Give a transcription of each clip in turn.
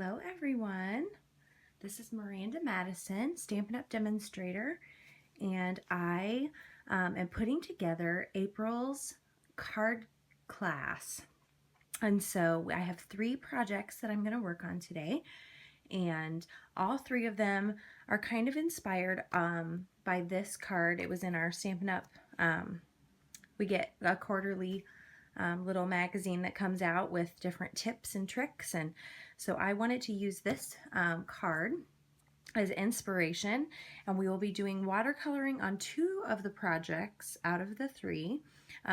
Hello everyone, this is Miranda Madison, Stampin' Up! Demonstrator, and I am putting together April's card class. And so I have 3 projects that I'm going to work on today, and all 3 of them are kind of inspired by this card. It was in our Stampin' Up! We get a quarterly little magazine that comes out with different tips and tricks, and so I wanted to use this card as inspiration, and we will be doing watercoloring on 2 of the projects out of the 3,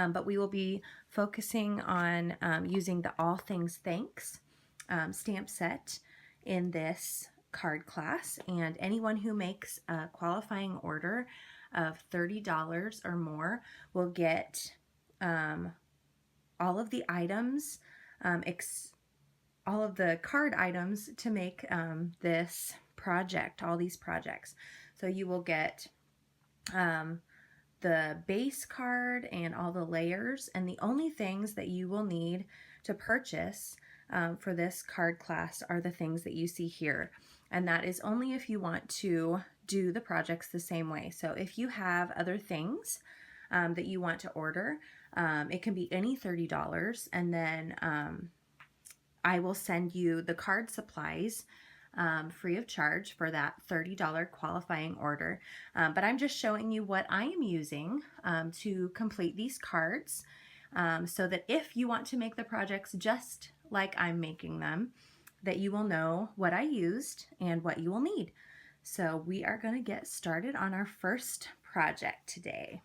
but we will be focusing on using the All Things Thanks stamp set in this card class, and anyone who makes a qualifying order of $30 or more will get all of the items, all of the card items to make this project, all these projects. So you will get the base card and all the layers, and the only things that you will need to purchase for this card class are the things that you see here. And that is only if you want to do the projects the same way. So if you have other things that you want to order, it can be any $30, and then I will send you the card supplies free of charge for that $30 qualifying order. But I'm just showing you what I am using to complete these cards, so that if you want to make the projects just like I'm making them, that you will know what I used and what you will need. So we are going to get started on our first project today.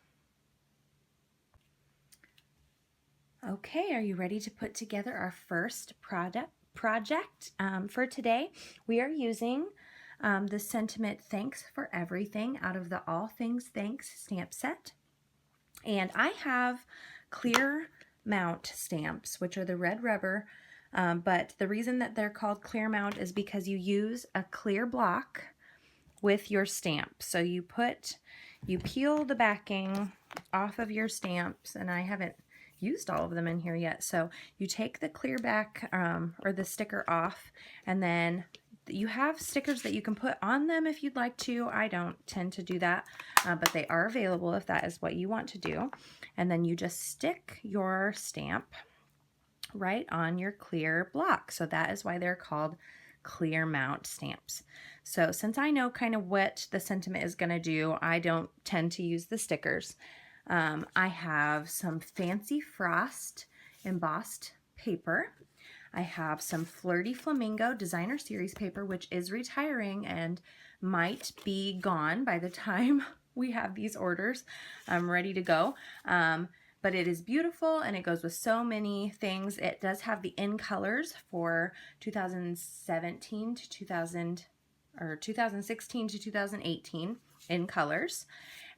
Okay, are you ready to put together our first project for today? We are using the sentiment Thanks for Everything out of the All Things Thanks stamp set. And I have clear mount stamps, which are the red rubber, but the reason that they're called clear mount is because you use a clear block with your stamp. So you peel the backing off of your stamps, and I haven't used all of them in here yet. So you take the clear back or the sticker off, and then you have stickers that you can put on them if you'd like to. I don't tend to do that, but they are available if that is what you want to do. And then you just stick your stamp right on your clear block. So that is why they're called clear mount stamps. So since I know kind of what the sentiment is going to do, I don't tend to use the stickers. I have some Fancy Frost embossed paper. I have some Flirty Flamingo Designer Series paper, which is retiring and might be gone by the time we have these orders ready to go. But it is beautiful, and it goes with so many things. It does have the in colors for 2017 to 2016 to 2018 in colors.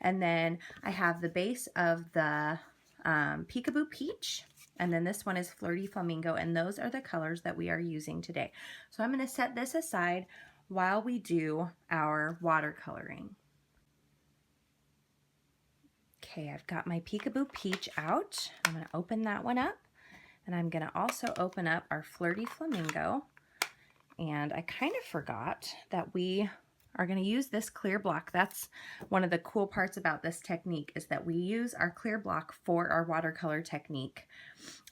And then I have the base of the Peekaboo Peach, and then this one is Flirty Flamingo, and those are the colors that we are using today. So I'm going to set this aside while we do our watercoloring. Okay, I've got my Peekaboo Peach out. I'm going to open that one up, and I'm going to also open up our Flirty Flamingo. And I kind of forgot that we are going to use this clear block. That's one of the cool parts about this technique, is that we use our clear block for our watercolor technique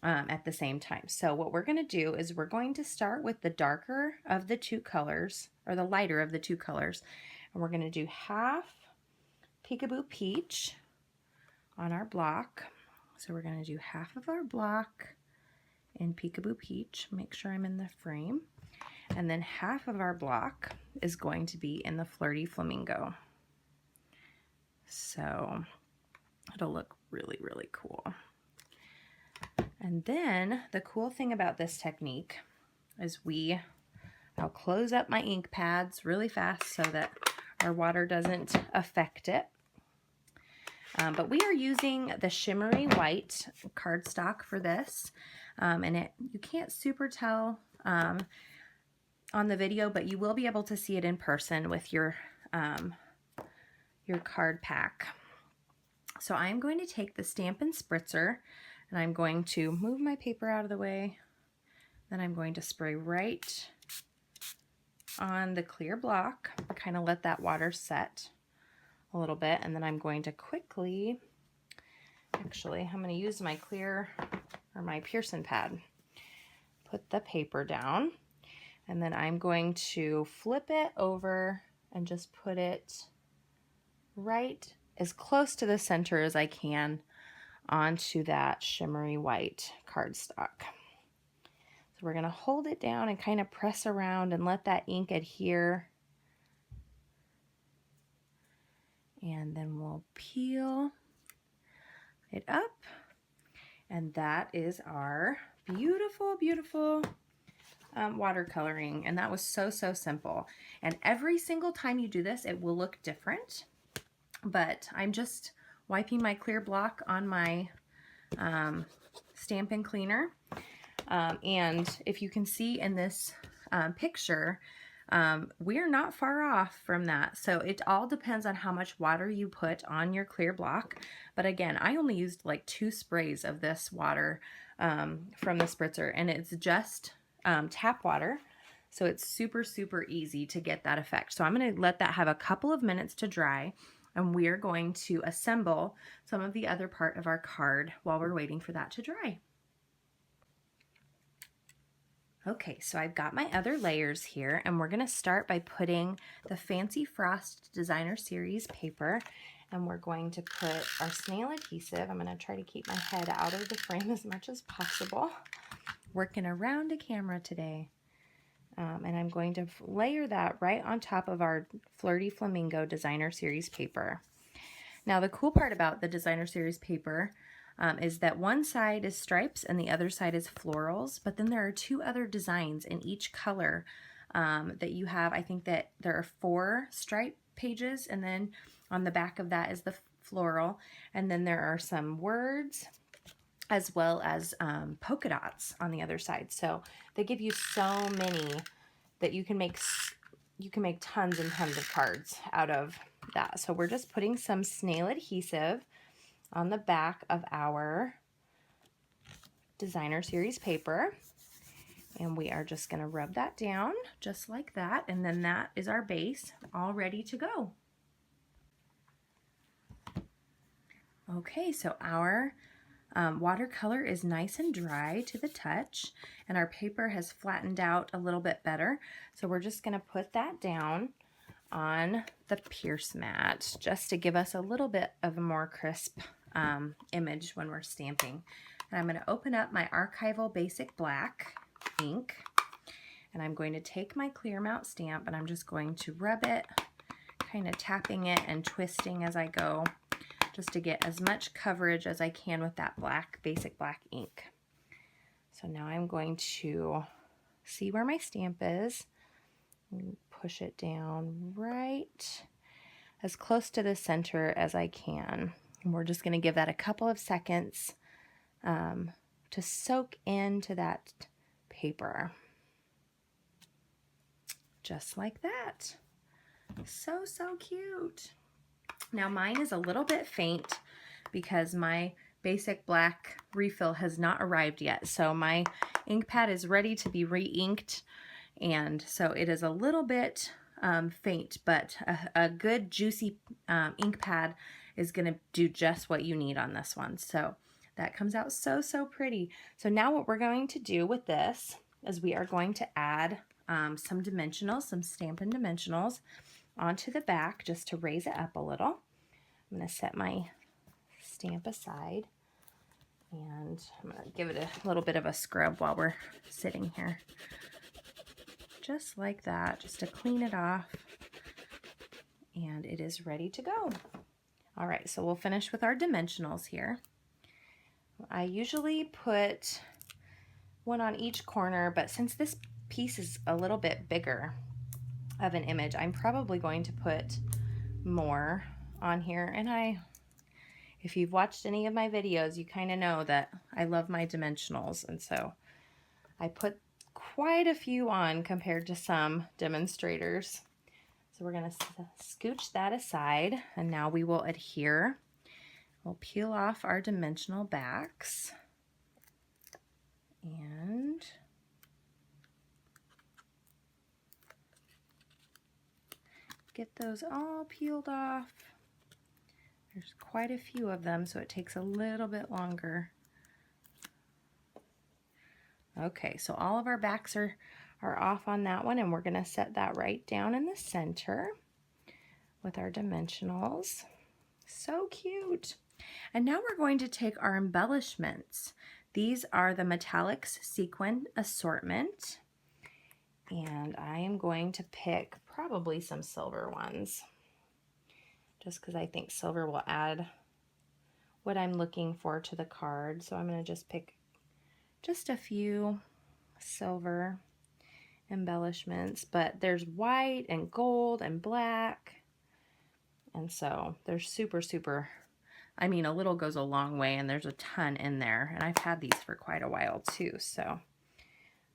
at the same time. So what we're going to do is we're going to start with the darker of the 2 colors, or the lighter of the 2 colors, and we're going to do half Peekaboo Peach on our block. So we're going to do half of our block in Peekaboo Peach. Make sure I'm in the frame. And then half of our block is going to be in the Flirty Flamingo. So it'll look really, really cool. And then the cool thing about this technique is I'll close up my ink pads really fast so that our water doesn't affect it. But we are using the shimmery white cardstock for this, and you can't super tell on the video, but you will be able to see it in person with your card pack. So I'm going to take the Stampin Spritzer, and I'm going to move my paper out of the way. Then I'm going to spray right on the clear block, kind of let that water set a little bit, and then I'm going to quickly, actually, I'm going to use my clear or my Pearson pad. Put the paper down, and then I'm going to flip it over and just put it right as close to the center as I can onto that shimmery white cardstock. So we're going to hold it down and kind of press around and let that ink adhere. And then we'll peel it up. And that is our beautiful, beautiful watercoloring. And that was so, so simple. And every single time you do this, it will look different. But I'm just wiping my clear block on my Stampin' Cleaner. And if you can see in this picture, we're not far off from that. So it all depends on how much water you put on your clear block. But again, I only used like 2 sprays of this water from the spritzer, and it's just tap water. So it's super, super easy to get that effect. So I'm going to let that have a couple of minutes to dry, and we're going to assemble some of the other part of our card while we're waiting for that to dry. Okay, so I've got my other layers here, and we're going to start by putting the Fancy Frost Designer Series paper, and we're going to put our snail adhesive. I'm going to try to keep my head out of the frame as much as possible. Working around a camera today. And I'm going to layer that right on top of our Flirty Flamingo Designer Series paper. Now the cool part about the Designer Series paper is that one side is stripes and the other side is florals, but then there are 2 other designs in each color that you have. I think that there are 4 stripe pages, and then on the back of that is the floral, and then there are some words as well as polka dots on the other side. So they give you so many that you can make tons and tons of cards out of that. So we're just putting some snail adhesive on the back of our Designer Series paper, and we are just going to rub that down just like that, and then that is our base all ready to go. Okay, so our watercolor is nice and dry to the touch, and our paper has flattened out a little bit better. So we're just going to put that down on the Pierce mat just to give us a little bit of a more crisp image when we're stamping. And I'm going to open up my Archival Basic Black ink, and I'm going to take my clear mount stamp, and I'm just going to rub it, kind of tapping it and twisting as I go, just to get as much coverage as I can with that basic black ink. So now I'm going to see where my stamp is, and push it down right as close to the center as I can. And we're just going to give that a couple of seconds to soak into that paper. Just like that. So, so cute. Now mine is a little bit faint because my basic black refill has not arrived yet. So my ink pad is ready to be re-inked, and so it is a little bit faint, but a good juicy ink pad is going to do just what you need on this one. So that comes out so, so pretty. So now what we're going to do with this is we are going to add some dimensionals, some Stampin' Dimensionals onto the back just to raise it up a little. I'm going to set my stamp aside, and I'm going to give it a little bit of a scrub while we're sitting here. Just like that, just to clean it off, and it is ready to go. All right, so we'll finish with our dimensionals here. I usually put one on each corner, but since this piece is a little bit bigger of an image, I'm probably going to put more on here. And if you've watched any of my videos, you kind of know that I love my dimensionals, and so I put quite a few on compared to some demonstrators. So we're going to scooch that aside, and now we will adhere. We'll peel off our dimensional backs, and get those all peeled off. There's quite a few of them, so it takes a little bit longer. Okay, so all of our backs are off on that one, and we're going to set that right down in the center with our dimensionals. So cute. And now we're going to take our embellishments. These are the Metallics Sequin Assortment, and I am going to pick probably some silver ones, just because I think silver will add what I'm looking for to the card. So I'm going to just pick just a few silver embellishments, but there's white and gold and black, and so they're super, I mean, a little goes a long way, and there's a ton in there, and I've had these for quite a while too. So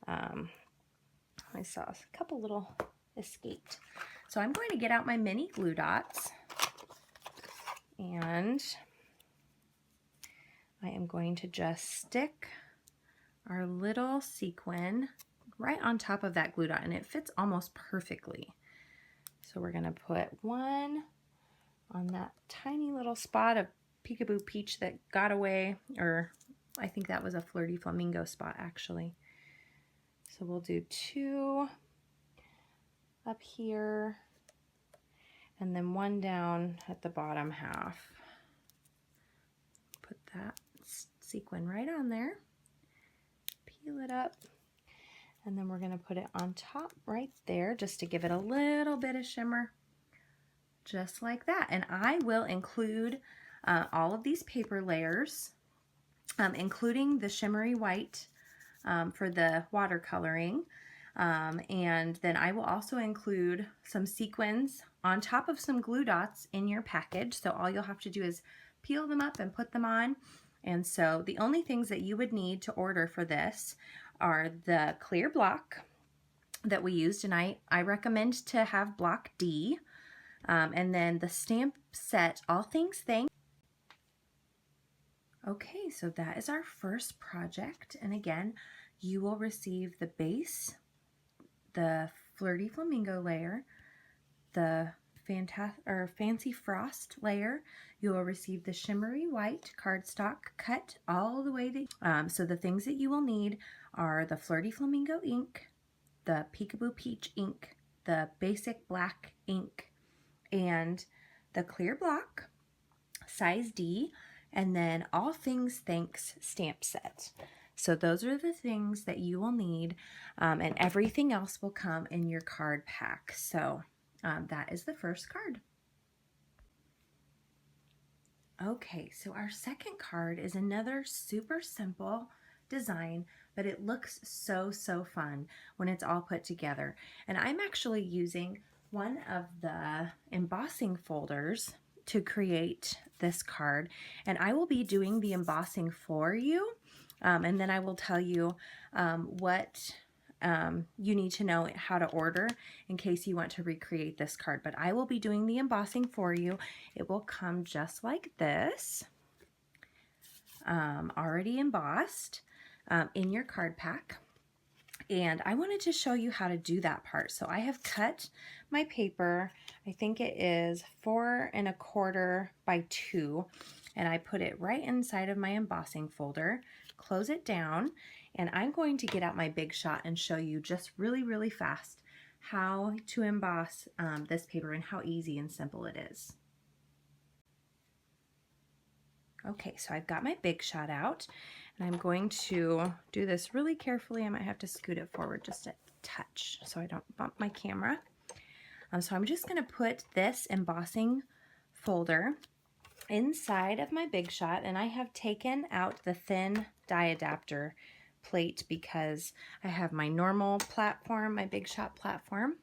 I saw a couple little escaped. So I'm going to get out my mini glue dots, and I am going to just stick our little sequin right on top of that glue dot, and it fits almost perfectly. So we're going to put one on that tiny little spot of Peekaboo Peach that got away, or I think that was a Flirty Flamingo spot actually. So we'll do two up here, and then one down at the bottom half. Put that sequin right on there, peel it up, and then we're going to put it on top right there just to give it a little bit of shimmer, just like that. And I will include all of these paper layers, including the shimmery white for the watercoloring, and then I will also include some sequins on top of some glue dots in your package. So all you'll have to do is peel them up and put them on. And so the only things that you would need to order for this are the clear block that we used, and I recommend to have block D, and then the stamp set, All Things Thanks. Okay, so that is our first project, and again, you will receive the base, the Flirty Flamingo layer, the Fancy Frost layer. You will receive the shimmery white cardstock cut all the way to, so the things that you will need are the Flirty Flamingo ink, the Peekaboo Peach ink, the basic black ink, and the clear block, size D, and then All Things Thanks stamp set. So those are the things that you will need, and everything else will come in your card pack. So that is the first card. Okay, so our second card is another super simple design, but it looks so fun when it's all put together. And I'm actually using one of the embossing folders to create this card, and I will be doing the embossing for you, and then I will tell you what you need to know how to order in case you want to recreate this card. But I will be doing the embossing for you. It will come just like this, already embossed in your card pack. And I wanted to show you how to do that part. So I have cut my paper, I think it is 4 1/4 by 2, and I put it right inside of my embossing folder, close it down, and I'm going to get out my Big Shot and show you just really fast how to emboss this paper and how easy and simple it is. Okay, so I've got my Big Shot out, and I'm going to do this really carefully. I might have to scoot it forward just a touch so I don't bump my camera. So I'm just going to put this embossing folder inside of my Big Shot, and I have taken out the thin die adapter plate because I have my normal platform, my Big Shot platform,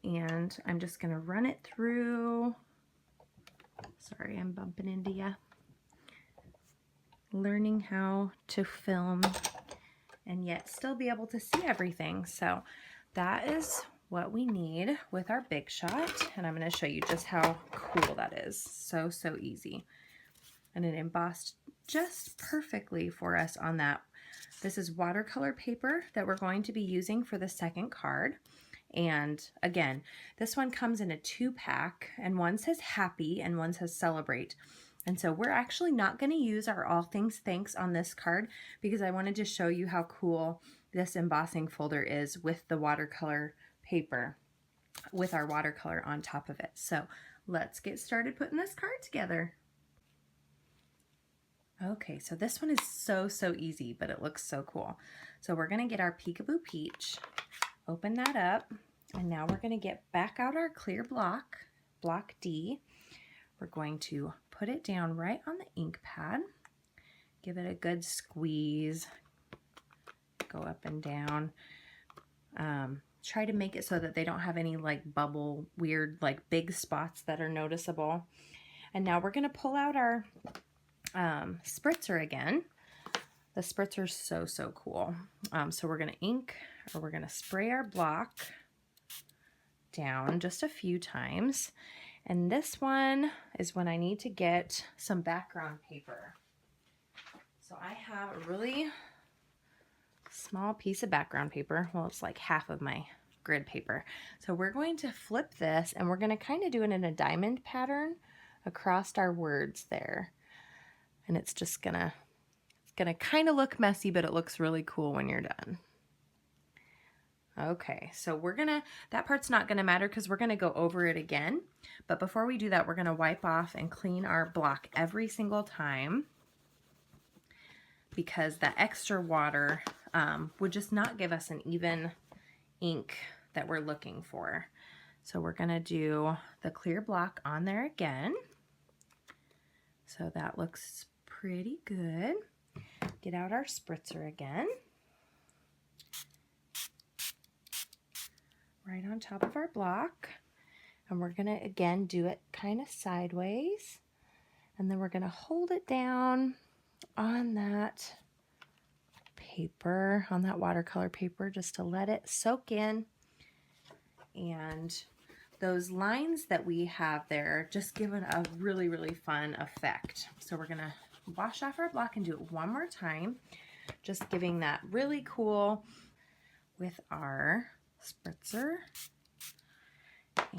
and I'm just going to run it through. Sorry, I'm bumping into you. Learning how to film and yet still be able to see everything. So that is what we need with our Big Shot, and I'm going to show you just how cool that is. So easy, and it embossed just perfectly for us on that. This is watercolor paper that we're going to be using for the second card, And again, this one comes in a 2-pack, and one says happy and one says celebrate. And so we're actually not going to use our All Things Thanks on this card because I wanted to show you how cool this embossing folder is with the watercolor paper, with our watercolor on top of it. So let's get started putting this card together. Okay, so this one is so easy, but it looks so cool. So we're going to get our Peekaboo Peach, open that up, and now we're going to get back out our clear block, block D. We're going to put it down right on the ink pad, give it a good squeeze, go up and down. Try to make it so that they don't have any like bubble, weird, like big spots that are noticeable. And now we're going to pull out our spritzer again. The spritzer is so cool. So we're going to ink, or we're going to spray our block down just a few times. And this one is when I need to get some background paper. So I have a really small piece of background paper. Well, it's like half of my grid paper. So we're going to flip this, and we're going to kind of do it in a diamond pattern across our words there. And it's just gonna kind of look messy, but it looks really cool when you're done. Okay, so that part's not gonna matter because we're gonna go over it again. But before we do that, we're gonna wipe off and clean our block every single time, because that extra water would just not give us an even ink that we're looking for. So we're gonna do the clear block on there again. So that looks pretty good. Get out our spritzer again. Right on top of our block. And we're gonna again do it kind of sideways. And then we're gonna hold it down on that paper, on that watercolor paper, just to let it soak in. And those lines that we have there just give it a really fun effect. So we're gonna wash off our block and do it one more time, just giving that really cool with our spritzer.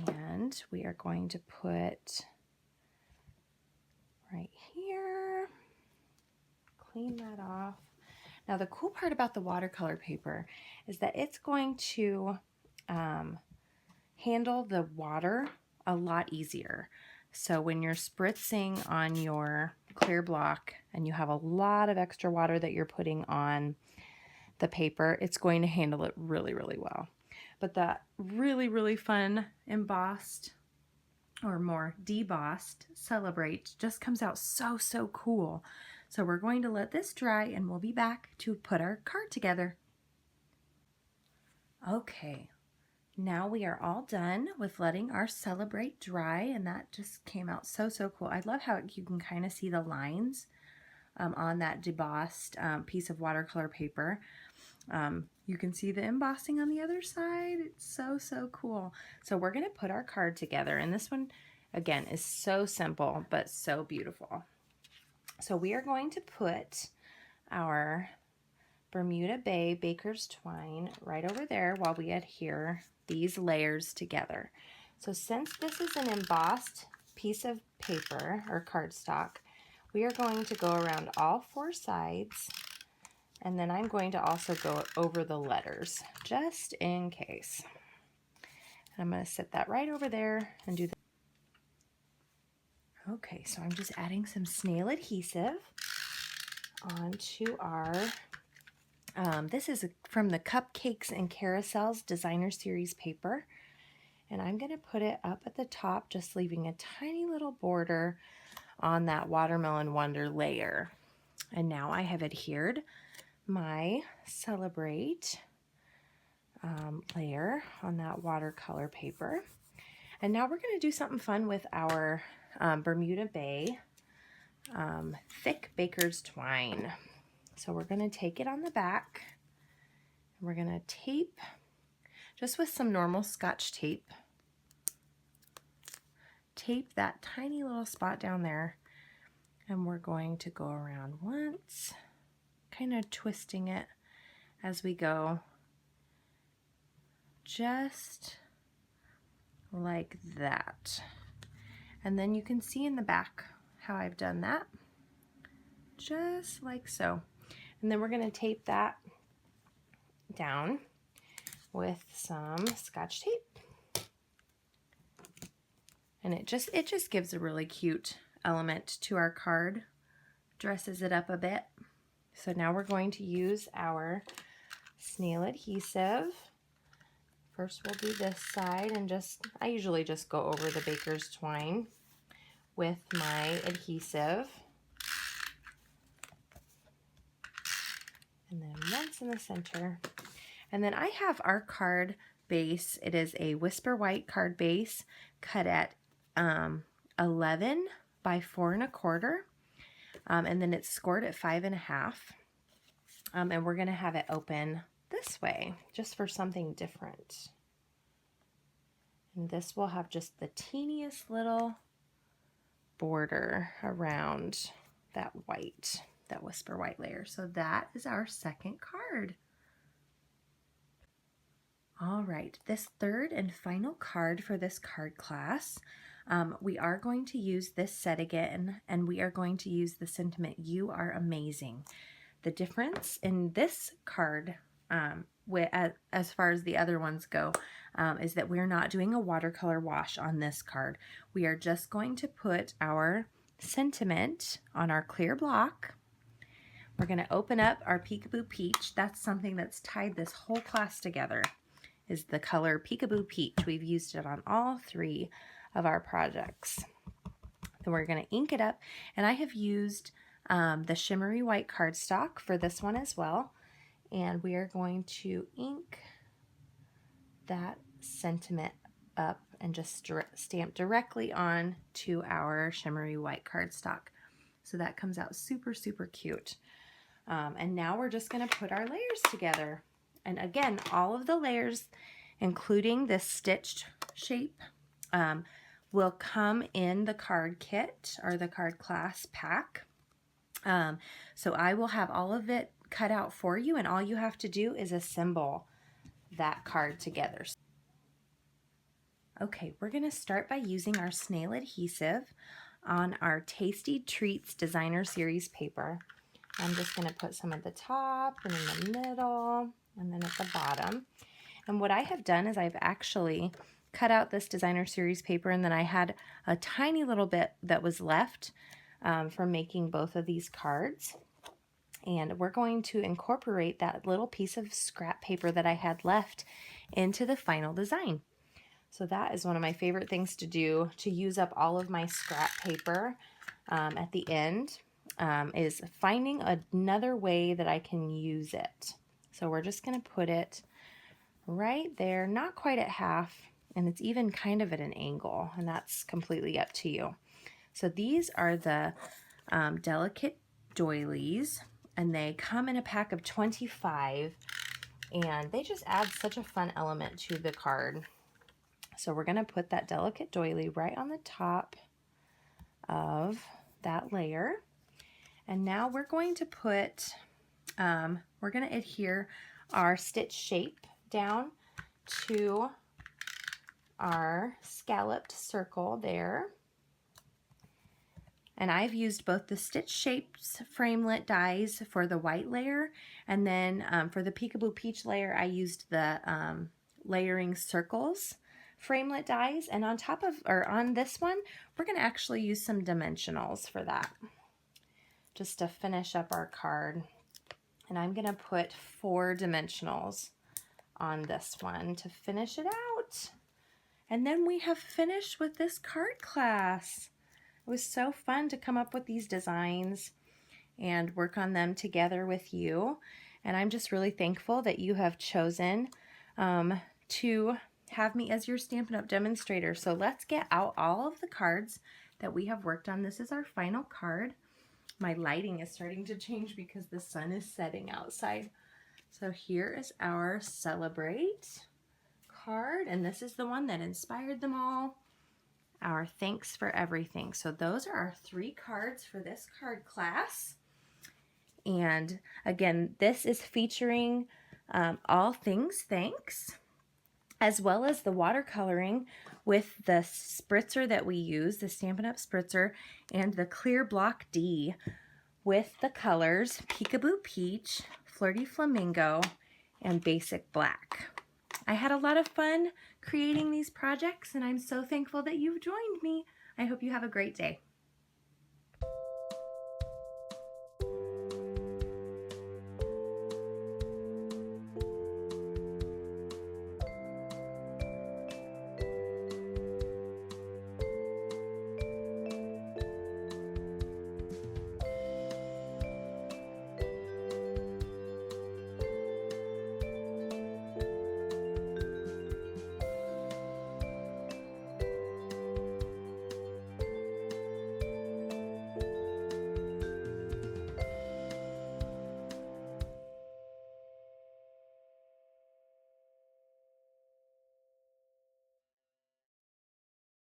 And we are going to put right here, clean that off. Now the cool part about the watercolor paper is that it's going to handle the water a lot easier. So when you're spritzing on your clear block and you have a lot of extra water that you're putting on the paper, it's going to handle it really well. But that really fun embossed, or more debossed, Celebrate just comes out so cool. So we're going to let this dry, and we'll be back to put our card together. Okay, now we are all done with letting our Celebrate dry, and that just came out so cool. I love how you can kind of see the lines on that debossed piece of watercolor paper. You can see the embossing on the other side. It's so cool. So we're going to put our card together, and this one again is so simple but so beautiful. So we are going to put our Bermuda Bay Baker's Twine right over there while we adhere these layers together. So since this is an embossed piece of paper or cardstock, we are going to go around all 4 sides, and then I'm going to also go over the letters just in case. And I'm going to set that right over there and do that. Okay, so I'm just adding some snail adhesive onto our, this is from the Cupcakes and Carousels Designer Series paper. And I'm going to put it up at the top, just leaving a tiny little border on that Watermelon Wonder layer. And now I have adhered my Celebrate layer on that watercolor paper. And now we're going to do something fun with our Bermuda Bay thick Baker's Twine. So we're going to take it on the back, and we're going to tape just with some normal Scotch tape. Tape that tiny little spot down there, and we're going to go around once, kind of twisting it as we go. just like that. And then you can see in the back how I've done that, just like so. And then we're going to tape that down with some Scotch tape. And it just gives a really cute element to our card, dresses it up a bit. So now we're going to use our snail adhesive. First we'll do this side, and I usually just go over the baker's twine with my adhesive. And then once in the center. And then I have our card base. It is a Whisper White card base cut at 11 by 4 1/4. And then it's scored at 5 1/2. And we're going to have it open this way, just for something different. And this will have just the teeniest little border around that white, that Whisper White layer. So that is our second card. All right, this third and final card for this card class, we are going to use this set again, and we are going to use the sentiment, "You are amazing." The difference in this card, as far as the other ones go, is that we're not doing a watercolor wash on this card. We are just going to put our sentiment on our clear block. We're going to open up our Peekaboo Peach. That's something that's tied this whole class together, is the color Peekaboo Peach. We've used it on all 3 of our projects. Then we're going to ink it up, and I have used the shimmery white cardstock for this one as well, and we are going to ink that sentiment up and just stamp directly on to our shimmery white cardstock. So that comes out super, super cute. And now we're just going to put our layers together. And again, all of the layers, including this stitched shape, will come in the card kit or the card class pack. So I will have all of it cut out for you, and all you have to do is assemble that card together. Okay, we're going to start by using our snail adhesive on our Tasty Treats Designer Series paper. I'm just going to put some at the top and in the middle and then at the bottom. And what I have done is I've actually cut out this Designer Series paper, and then I had a tiny little bit that was left from making both of these cards. And we're going to incorporate that little piece of scrap paper that I had left into the final design. So that is one of my favorite things to do, to use up all of my scrap paper at the end, is finding another way that I can use it. So we're just going to put it right there, not quite at half, and it's even kind of at an angle, and that's completely up to you. So these are the delicate doilies, and they come in a pack of 25, and they just add such a fun element to the card. So we're going to put that delicate doily right on the top of that layer. And now we're going to put, we're going to adhere our stitch shape down to our scalloped circle there. And I've used both the Stitch Shapes framelit dies for the white layer, and then for the Peekaboo Peach layer, I used the Layering Circles framelit dies. And on top of, or on this one, we're going to actually use some dimensionals for that, just to finish up our card. And I'm going to put 4 dimensionals on this one to finish it out. And then we have finished with this card class. It was so fun to come up with these designs and work on them together with you. And I'm just really thankful that you have chosen to have me as your Stampin' Up! Demonstrator. So let's get out all of the cards that we have worked on. This is our final card. My lighting is starting to change because the sun is setting outside. So here is our Celebrate card, and this is the one that inspired them all. Our Thanks for Everything. So those are our 3 cards for this card class. And again, this is featuring all things thanks. as well as the watercoloring with the spritzer that we use, the Stampin' Up! Spritzer, and the clear block D with the colors Peekaboo Peach, Flirty Flamingo, and Basic Black. I had a lot of fun creating these projects, and I'm so thankful that you've joined me. I hope you have a great day.